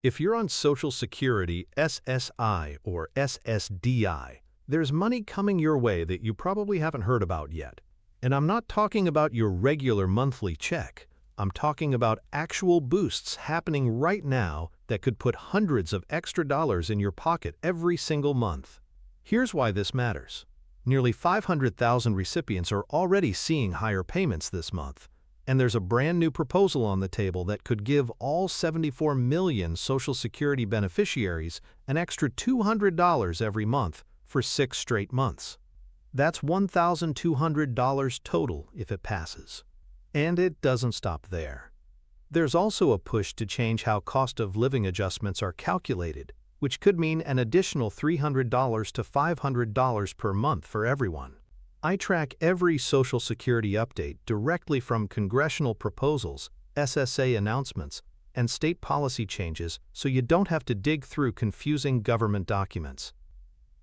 If you're on Social Security, SSI, or SSDI, there's money coming your way that you probably haven't heard about yet. And I'm not talking about your regular monthly check. I'm talking about actual boosts happening right now that could put hundreds of extra dollars in your pocket every single month. Here's why this matters. Nearly 500,000 recipients are already seeing higher payments this month. And there's a brand new proposal on the table that could give all 74 million Social Security beneficiaries an extra $200 every month for 6 straight months. That's $1,200 total if it passes. And it doesn't stop there. There's also a push to change how cost of living adjustments are calculated, which could mean an additional $300 to $500 per month for everyone. I track every Social Security update directly from congressional proposals, SSA announcements, and state policy changes so you don't have to dig through confusing government documents.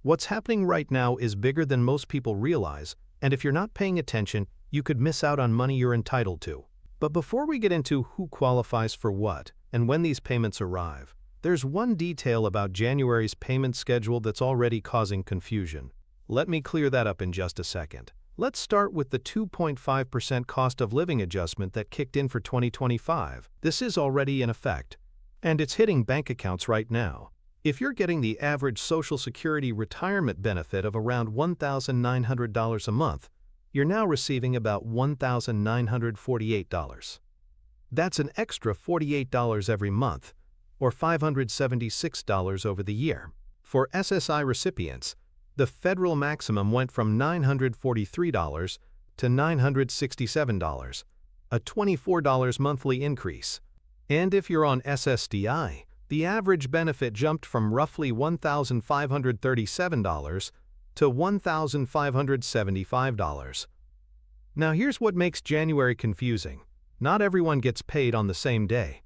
What's happening right now is bigger than most people realize, and if you're not paying attention, you could miss out on money you're entitled to. But before we get into who qualifies for what and when these payments arrive, there's one detail about January's payment schedule that's already causing confusion. Let me clear that up in just a second. Let's start with the 2.5% cost of living adjustment that kicked in for 2025. This is already in effect, and it's hitting bank accounts right now. If you're getting the average Social Security retirement benefit of around $1,900 a month, you're now receiving about $1,948. That's an extra $48 every month, or $576 over the year. For SSI recipients, the federal maximum went from $943 to $967, a $24 monthly increase. And if you're on SSDI, the average benefit jumped from roughly $1,537 to $1,575. Now here's what makes January confusing. Not everyone gets paid on the same day.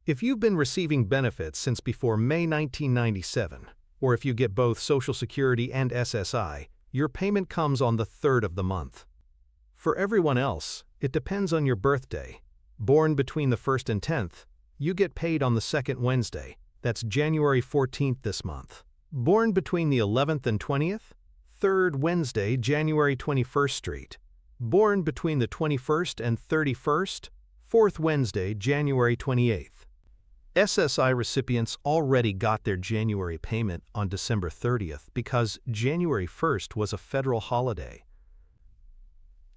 If you've been receiving benefits since before May 1997, or if you get both Social Security and SSI, your payment comes on the 3rd of the month. For everyone else, it depends on your birthday. Born between the 1st and 10th, you get paid on the 2nd Wednesday, that's January 14th this month. Born between the 11th and 20th, 3rd Wednesday, January 21st Street. Born between the 21st and 31st, 4th Wednesday, January 28th. SSI recipients already got their January payment on December 30th because January 1st was a federal holiday.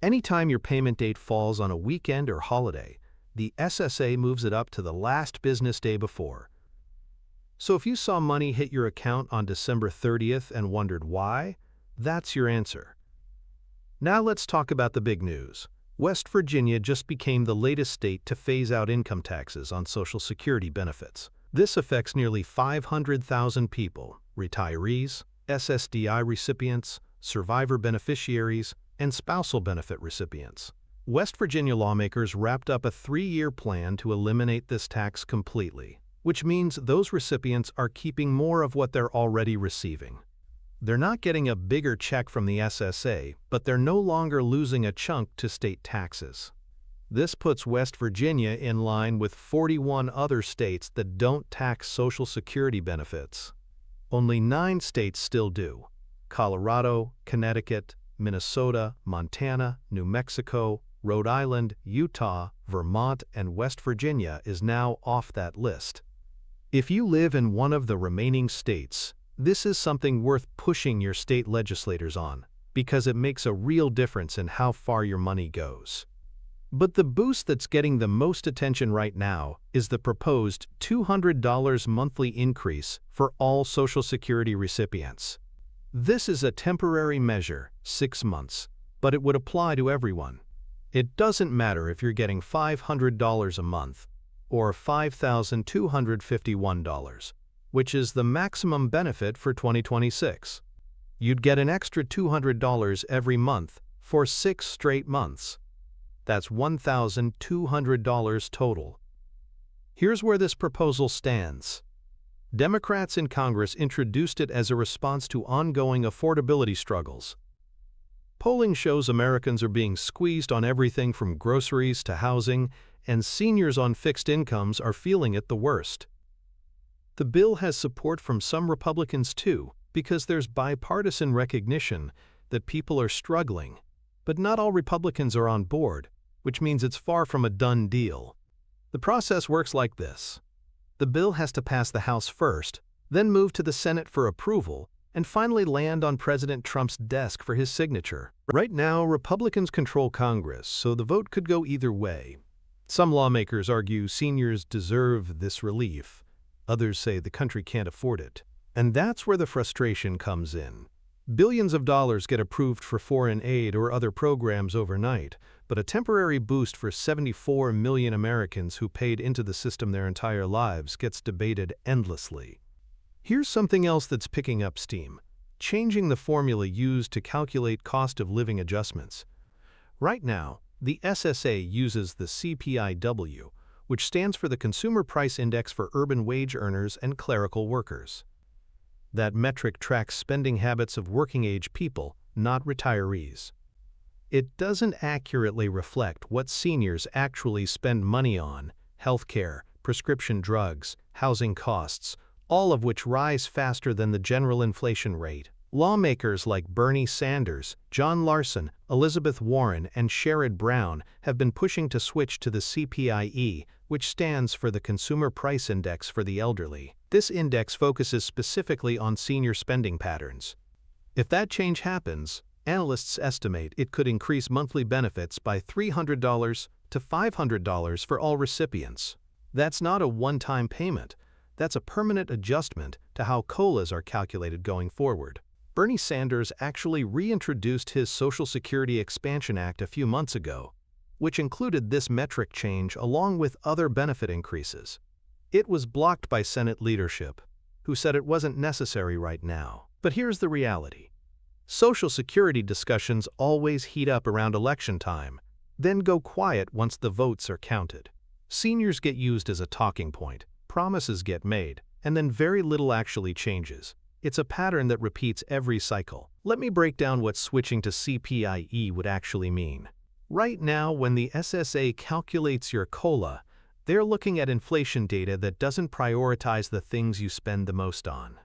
Anytime your payment date falls on a weekend or holiday, the SSA moves it up to the last business day before. So if you saw money hit your account on December 30th and wondered why, that's your answer. Now let's talk about the big news. West Virginia just became the latest state to phase out income taxes on Social Security benefits. This affects nearly 500,000 people, retirees, SSDI recipients, survivor beneficiaries, and spousal benefit recipients. West Virginia lawmakers wrapped up a 3-year plan to eliminate this tax completely, which means those recipients are keeping more of what they're already receiving. They're not getting a bigger check from the SSA, but they're no longer losing a chunk to state taxes. This puts West Virginia in line with 41 other states that don't tax Social Security benefits. Only 9 states still do: Colorado, Connecticut, Minnesota, Montana, New Mexico, Rhode Island, Utah, Vermont, and West Virginia is now off that list. If you live in one of the remaining states, this is something worth pushing your state legislators on, because it makes a real difference in how far your money goes. But the boost that's getting the most attention right now is the proposed $200 monthly increase for all Social Security recipients. This is a temporary measure, 6 months, but it would apply to everyone. It doesn't matter if you're getting $500 a month or $5,251. Which is the maximum benefit for 2026. You'd get an extra $200 every month for 6 straight months. That's $1,200 total. Here's where this proposal stands. Democrats in Congress introduced it as a response to ongoing affordability struggles. Polling shows Americans are being squeezed on everything from groceries to housing, and seniors on fixed incomes are feeling it the worst. The bill has support from some Republicans too, because there's bipartisan recognition that people are struggling. But not all Republicans are on board, which means it's far from a done deal. The process works like this. The bill has to pass the House first, then move to the Senate for approval, and finally land on President Trump's desk for his signature. Right now, Republicans control Congress, so the vote could go either way. Some lawmakers argue seniors deserve this relief. Others say the country can't afford it. And that's where the frustration comes in. Billions of dollars get approved for foreign aid or other programs overnight, but a temporary boost for 74 million Americans who paid into the system their entire lives gets debated endlessly. Here's something else that's picking up steam: changing the formula used to calculate cost of living adjustments. Right now, the SSA uses the CPIW, which stands for the Consumer Price Index for urban wage earners and clerical workers. That metric tracks spending habits of working-age people, not retirees. It doesn't accurately reflect what seniors actually spend money on: healthcare, prescription drugs, housing costs, all of which rise faster than the general inflation rate. Lawmakers like Bernie Sanders, John Larson, Elizabeth Warren, and Sherrod Brown have been pushing to switch to the CPIE, which stands for the Consumer Price Index for the elderly. This index focuses specifically on senior spending patterns. If that change happens, analysts estimate it could increase monthly benefits by $300 to $500 for all recipients. That's not a one-time payment. That's a permanent adjustment to how COLAs are calculated going forward. Bernie Sanders actually reintroduced his Social Security Expansion Act a few months ago, which included this metric change along with other benefit increases. It was blocked by Senate leadership, who said it wasn't necessary right now. But here's the reality. Social Security discussions always heat up around election time, then go quiet once the votes are counted. Seniors get used as a talking point, promises get made, and then very little actually changes. It's a pattern that repeats every cycle. Let me break down what switching to CPIE would actually mean. Right now, when the SSA calculates your COLA, they're looking at inflation data that doesn't prioritize the things you spend the most on.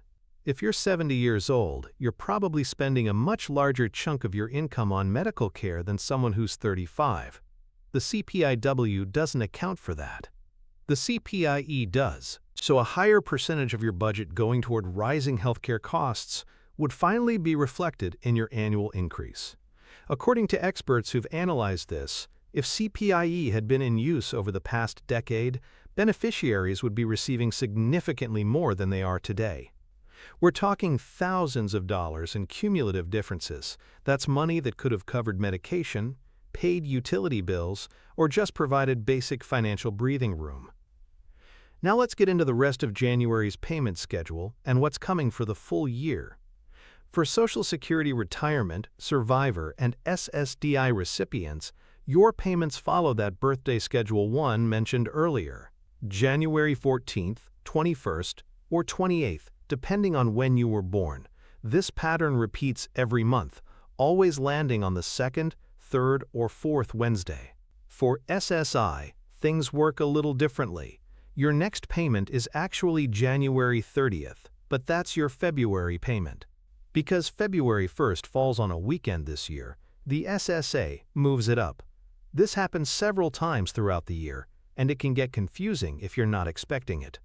If you're 70 years old, you're probably spending a much larger chunk of your income on medical care than someone who's 35. The CPIW doesn't account for that. The CPIE does. So a higher percentage of your budget going toward rising healthcare costs would finally be reflected in your annual increase. According to experts who've analyzed this, if CPIE had been in use over the past decade, beneficiaries would be receiving significantly more than they are today. We're talking thousands of dollars in cumulative differences. That's money that could have covered medication, paid utility bills, or just provided basic financial breathing room. Now let's get into the rest of January's payment schedule and what's coming for the full year. For Social Security retirement, survivor, and SSDI recipients, your payments follow that birthday schedule 1 mentioned earlier, January 14th, 21st, or 28th, depending on when you were born. This pattern repeats every month, always landing on the 2nd, 3rd, or 4th Wednesday. For SSI, things work a little differently. Your next payment is actually January 30th, but that's your February payment. Because February 1st falls on a weekend this year, the SSA moves it up. This happens several times throughout the year, and it can get confusing if you're not expecting it.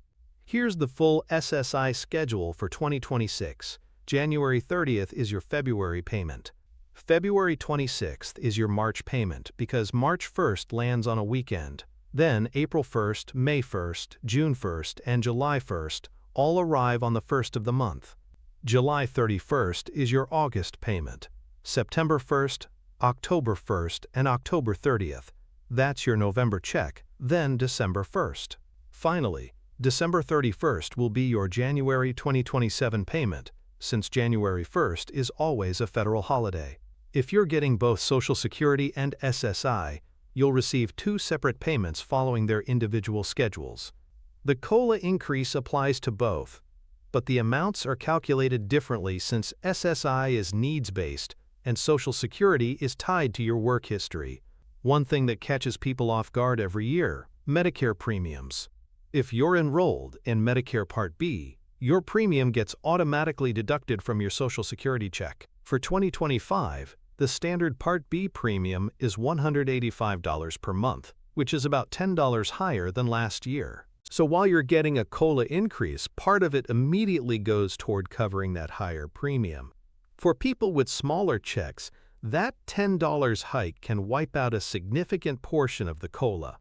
Here's the full SSI schedule for 2026. January 30th is your February payment. February 26th is your March payment because March 1st lands on a weekend. Then April 1st, May 1st, June 1st, and July 1st all arrive on the 1st of the month. July 31st is your August payment. September 1st, October 1st, and October 30th. That's your November check, then December 1st. Finally, December 31st will be your January 2027 payment, since January 1st is always a federal holiday. If you're getting both Social Security and SSI, you'll receive 2 separate payments following their individual schedules. The COLA increase applies to both, but the amounts are calculated differently since SSI is needs-based and Social Security is tied to your work history. One thing that catches people off guard every year: Medicare premiums. If you're enrolled in Medicare Part B, your premium gets automatically deducted from your Social Security check. For 2025, the standard Part B premium is $185 per month, which is about $10 higher than last year. So while you're getting a COLA increase, part of it immediately goes toward covering that higher premium. For people with smaller checks, that $10 hike can wipe out a significant portion of the COLA.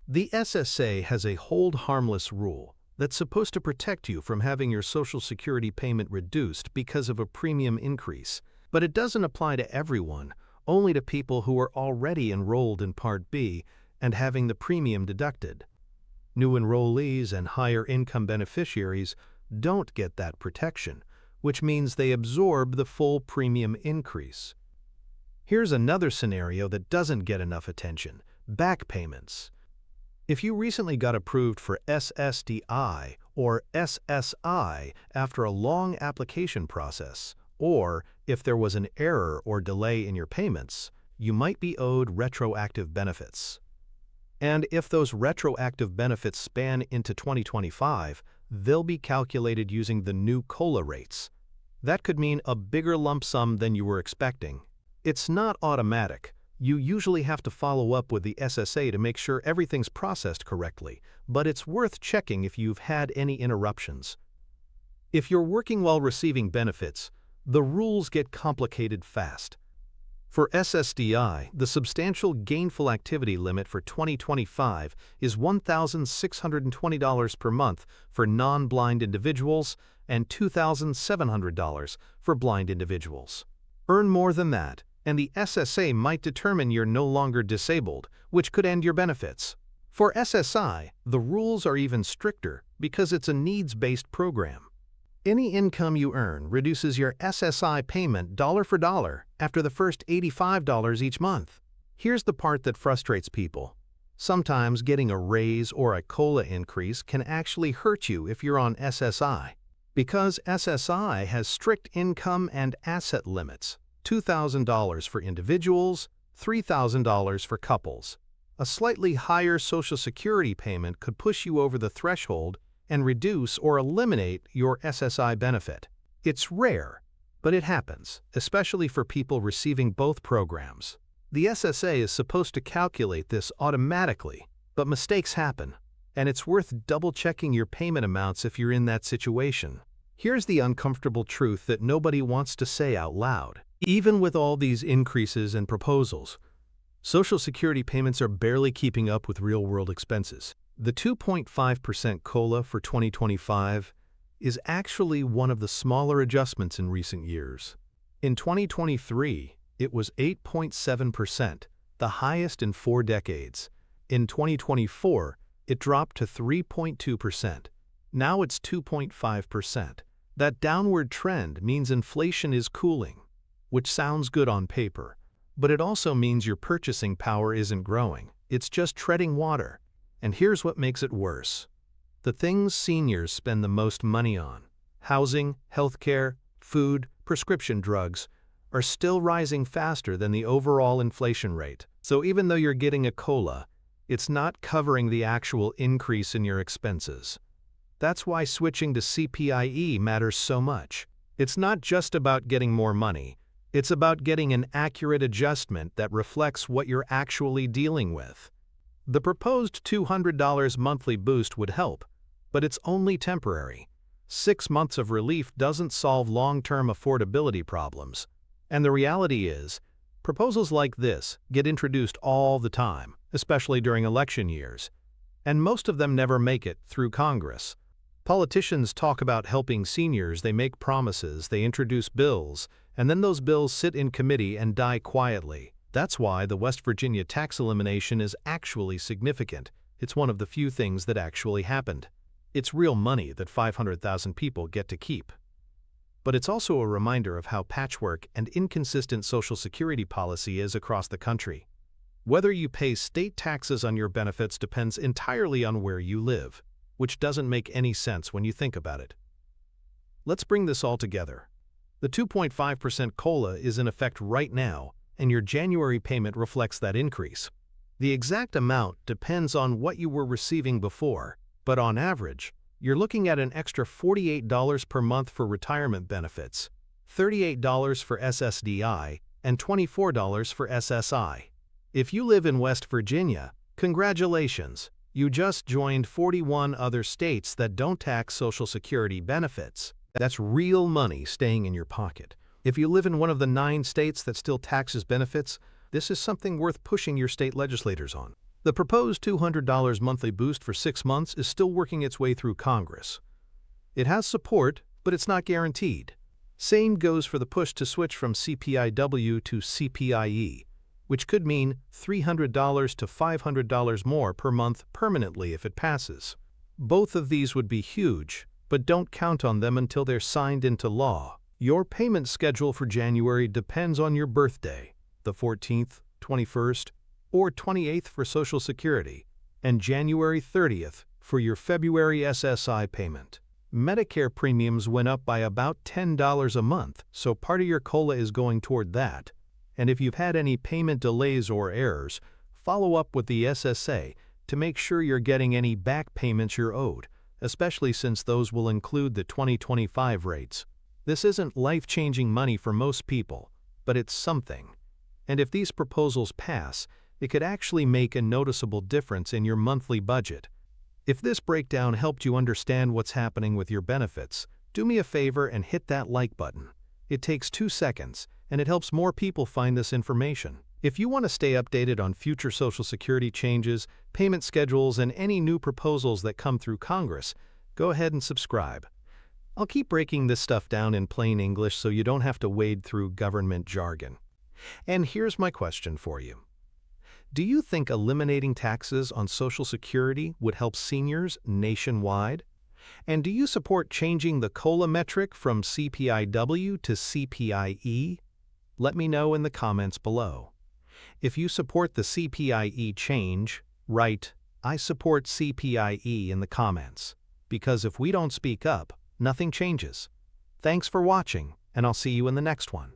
The SSA has a hold harmless rule that's supposed to protect you from having your Social Security payment reduced because of a premium increase, but it doesn't apply to everyone, only to people who are already enrolled in Part B and having the premium deducted. New enrollees and higher income beneficiaries don't get that protection, which means they absorb the full premium increase. Here's another scenario that doesn't get enough attention: back payments. If you recently got approved for SSDI or SSI after a long application process, or if there was an error or delay in your payments, you might be owed retroactive benefits. And if those retroactive benefits span into 2025, they'll be calculated using the new COLA rates. That could mean a bigger lump sum than you were expecting. It's not automatic. You usually have to follow up with the SSA to make sure everything's processed correctly, but it's worth checking if you've had any interruptions. If you're working while receiving benefits, the rules get complicated fast. For SSDI, the substantial gainful activity limit for 2025 is $1,620 per month for non-blind individuals and $2,700 for blind individuals. Earn more than that, and the SSA might determine you're no longer disabled, which could end your benefits. For SSI, the rules are even stricter because it's a needs-based program. Any income you earn reduces your SSI payment dollar for dollar after the first $85 each month. Here's the part that frustrates people. Sometimes getting a raise or a COLA increase can actually hurt you if you're on SSI. Because SSI has strict income and asset limits, $2,000 for individuals, $3,000 for couples. A slightly higher Social Security payment could push you over the threshold and reduce or eliminate your SSI benefit. It's rare, but it happens, especially for people receiving both programs. The SSA is supposed to calculate this automatically, but mistakes happen, and it's worth double-checking your payment amounts if you're in that situation. Here's the uncomfortable truth that nobody wants to say out loud. Even with all these increases and proposals, Social Security payments are barely keeping up with real-world expenses. The 2.5% COLA for 2025 is actually one of the smaller adjustments in recent years. In 2023, it was 8.7%, the highest in 4 decades. In 2024, it dropped to 3.2%. Now it's 2.5%. That downward trend means inflation is cooling, which sounds good on paper, but it also means your purchasing power isn't growing. It's just treading water. And here's what makes it worse. The things seniors spend the most money on, housing, healthcare, food, prescription drugs, are still rising faster than the overall inflation rate. So even though you're getting a COLA, it's not covering the actual increase in your expenses. That's why switching to CPIE matters so much. It's not just about getting more money. It's about getting an accurate adjustment that reflects what you're actually dealing with. The proposed $200 monthly boost would help, but it's only temporary. 6 months of relief doesn't solve long-term affordability problems. And the reality is, proposals like this get introduced all the time, especially during election years, and most of them never make it through Congress. Politicians talk about helping seniors, they make promises, they introduce bills, and then those bills sit in committee and die quietly. That's why the West Virginia tax elimination is actually significant. It's one of the few things that actually happened. It's real money that 500,000 people get to keep. But it's also a reminder of how patchwork and inconsistent Social Security policy is across the country. Whether you pay state taxes on your benefits depends entirely on where you live, which doesn't make any sense when you think about it. Let's bring this all together. The 2.5% COLA is in effect right now, and your January payment reflects that increase. The exact amount depends on what you were receiving before, But on average, you're looking at an extra $48 per month for retirement benefits, $38 for SSDI, and $24 for SSI. If you live in West Virginia, congratulations! You just joined 41 other states that don't tax Social Security benefits. That's real money staying in your pocket. If you live in one of the 9 states that still taxes benefits, this is something worth pushing your state legislators on. The proposed $200 monthly boost for 6 months is still working its way through Congress. It has support, but it's not guaranteed. Same goes for the push to switch from CPIW to CPIE, which could mean $300 to $500 more per month permanently if it passes. Both of these would be huge, but don't count on them until they're signed into law. Your payment schedule for January depends on your birthday, the 14th, 21st, or 28th for Social Security, and January 30th for your February SSI payment. Medicare premiums went up by about $10 a month, so part of your COLA is going toward that. And if you've had any payment delays or errors, follow up with the SSA to make sure you're getting any back payments you're owed, especially since those will include the 2025 rates. This isn't life-changing money for most people, but it's something. And if these proposals pass, it could actually make a noticeable difference in your monthly budget. If this breakdown helped you understand what's happening with your benefits, do me a favor and hit that like button. It takes 2 seconds, and it helps more people find this information. If you want to stay updated on future Social Security changes, payment schedules, and any new proposals that come through Congress, go ahead and subscribe. I'll keep breaking this stuff down in plain English so you don't have to wade through government jargon. And here's my question for you. Do you think eliminating taxes on Social Security would help seniors nationwide? And do you support changing the COLA metric from CPIW to CPIE? Let me know in the comments below. If you support the CPIE change, write, "I support CPIE" in the comments. Because if we don't speak up, nothing changes. Thanks for watching, and I'll see you in the next one.